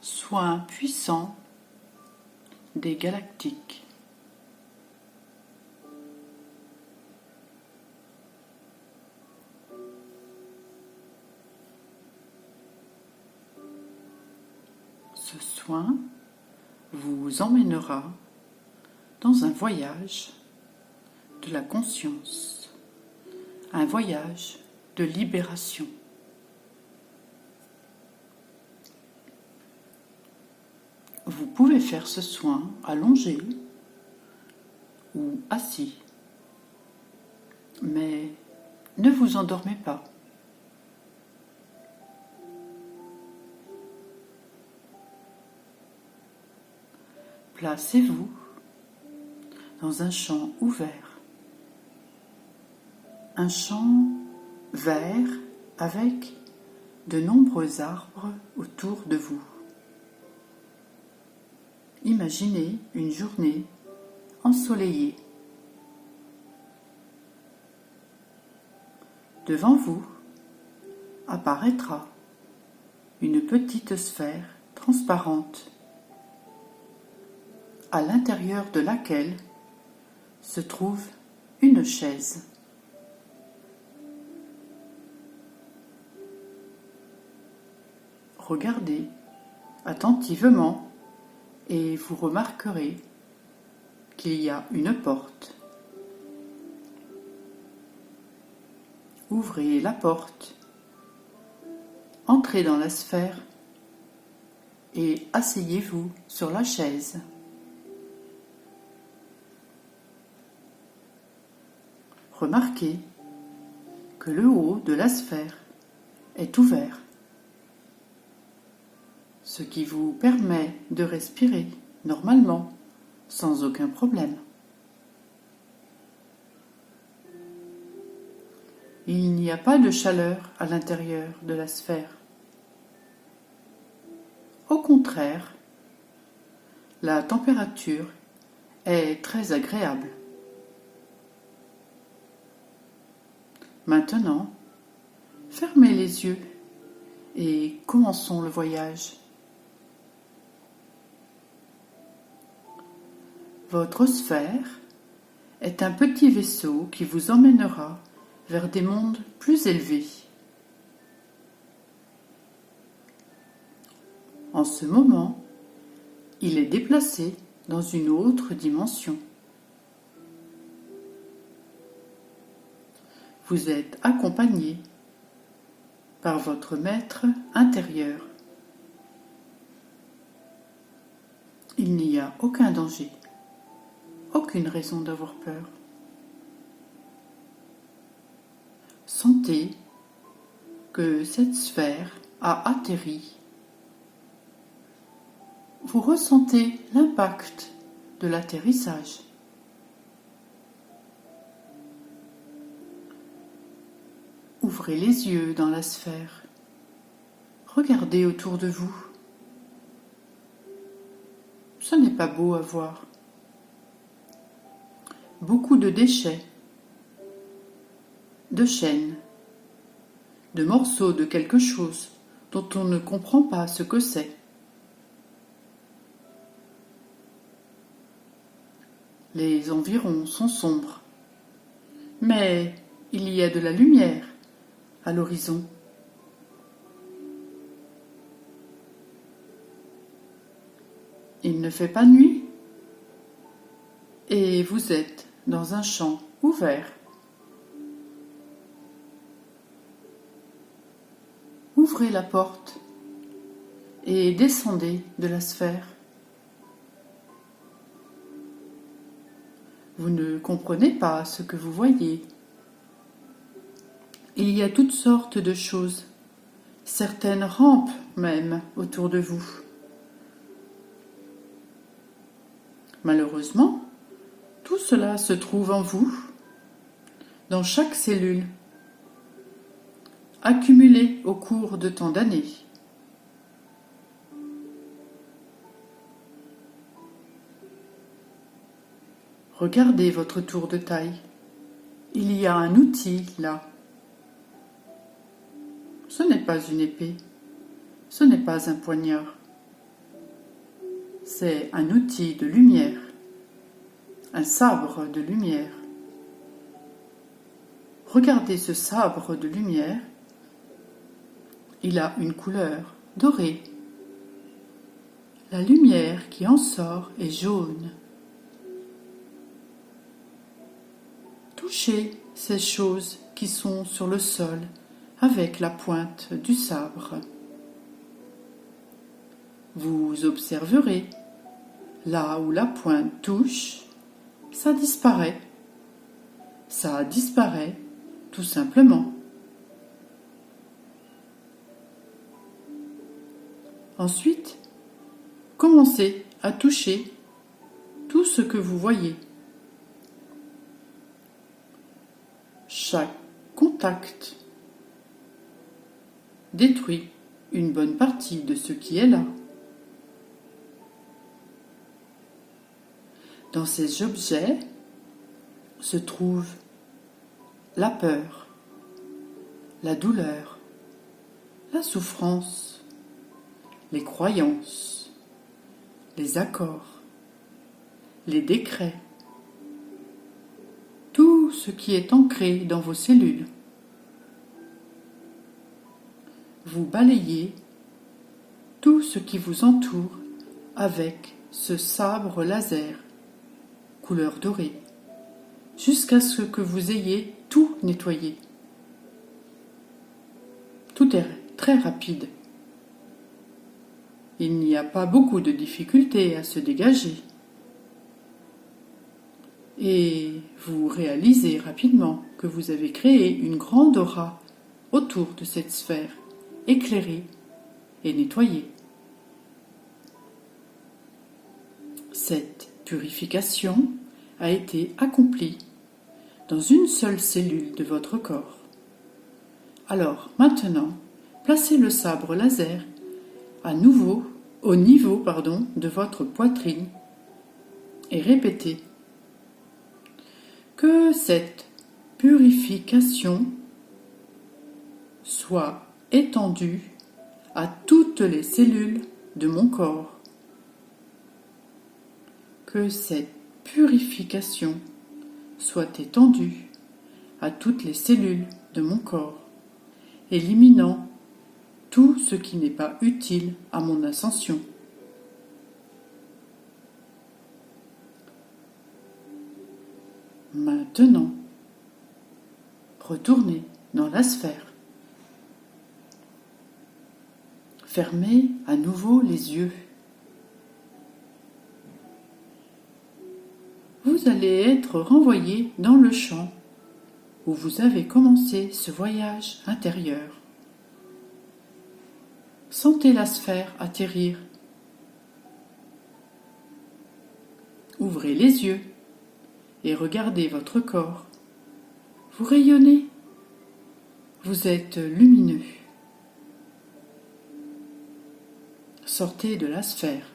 Soin puissant des galactiques. Ce soin vous emmènera dans un voyage de la conscience, un voyage de libération. Vous pouvez faire ce soin allongé ou assis, mais ne vous endormez pas. Placez-vous dans un champ ouvert, un champ vert avec de nombreux arbres autour de vous. Imaginez une journée ensoleillée. Devant vous apparaîtra une petite sphère transparente à l'intérieur de laquelle se trouve une chaise. Regardez attentivement et vous remarquerez qu'il y a une porte. Ouvrez la porte, entrez dans la sphère et asseyez-vous sur la chaise. Remarquez que le haut de la sphère est ouvert, ce qui vous permet de respirer normalement, sans aucun problème. Il n'y a pas de chaleur à l'intérieur de la sphère. Au contraire, la température est très agréable. Maintenant, fermez les yeux et commençons le voyage. Votre sphère est un petit vaisseau qui vous emmènera vers des mondes plus élevés. En ce moment, il est déplacé dans une autre dimension. Vous êtes accompagné par votre maître intérieur. Il n'y a aucun danger, aucune raison d'avoir peur. Sentez que cette sphère a atterri. Vous ressentez l'impact de l'atterrissage. Ouvrez les yeux dans la sphère. Regardez autour de vous. Ce n'est pas beau à voir. Beaucoup de déchets, de chaînes, de morceaux de quelque chose dont on ne comprend pas ce que c'est. Les environs sont sombres, mais il y a de la lumière à l'horizon. Il ne fait pas nuit et vous êtes dans un champ ouvert. Ouvrez la porte et descendez de la sphère. Vous ne comprenez pas ce que vous voyez. Il y a toutes sortes de choses, certaines rampent même autour de vous. Malheureusement, tout cela se trouve en vous, dans chaque cellule, accumulée au cours de tant d'années. Regardez votre tour de taille. Il y a un outil là. Ce n'est pas une épée, ce n'est pas un poignard. c'est un outil de lumière, un sabre de lumière. Regardez ce sabre de lumière, il a une couleur dorée. La lumière qui en sort est jaune. Touchez ces choses qui sont sur le sol avec la pointe du sabre. Vous observerez, là où la pointe touche, ça disparaît. Ça disparaît tout simplement. Ensuite, commencez à toucher tout ce que vous voyez. Chaque contact détruit une bonne partie de ce qui est là. Dans ces objets se trouve la peur, la douleur, la souffrance, les croyances, les accords, les décrets, tout ce qui est ancré dans vos cellules. Vous balayez tout ce qui vous entoure avec ce sabre laser, couleur dorée, jusqu'à ce que vous ayez tout nettoyé. Tout est très rapide. Il n'y a pas beaucoup de difficultés à se dégager. Et vous réalisez rapidement que vous avez créé une grande aura autour de cette sphère, éclairée et nettoyée. Cette purification a été accomplie dans une seule cellule de votre corps. Alors maintenant, placez le sabre laser au niveau de votre poitrine et répétez que cette purification soit étendue à toutes les cellules de mon corps. Que cette purification soit étendue à toutes les cellules de mon corps, éliminant tout ce qui n'est pas utile à mon ascension. Maintenant, retournez dans la sphère. Fermez à nouveau les yeux. Vous allez être renvoyé dans le champ où vous avez commencé ce voyage intérieur. Sentez la sphère atterrir. Ouvrez les yeux et regardez votre corps. Vous rayonnez. Vous êtes lumineux. Sortez de la sphère.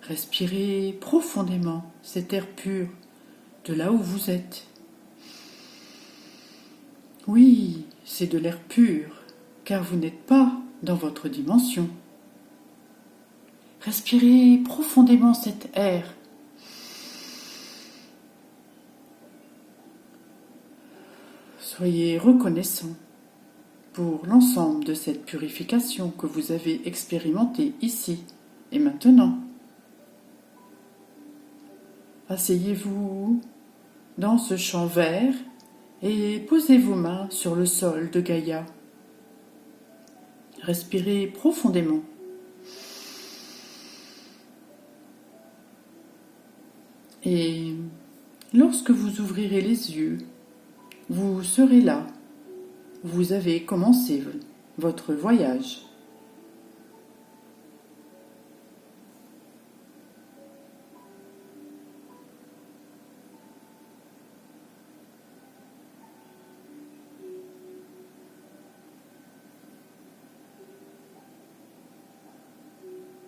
Respirez profondément cet air pur de là où vous êtes. Oui, c'est de l'air pur, car vous n'êtes pas dans votre dimension. Respirez profondément cet air. Soyez reconnaissant pour l'ensemble de cette purification que vous avez expérimentée ici et maintenant. Asseyez-vous dans ce champ vert et posez vos mains sur le sol de Gaïa. Respirez profondément. Et lorsque vous ouvrirez les yeux, vous serez là. Vous avez commencé votre voyage.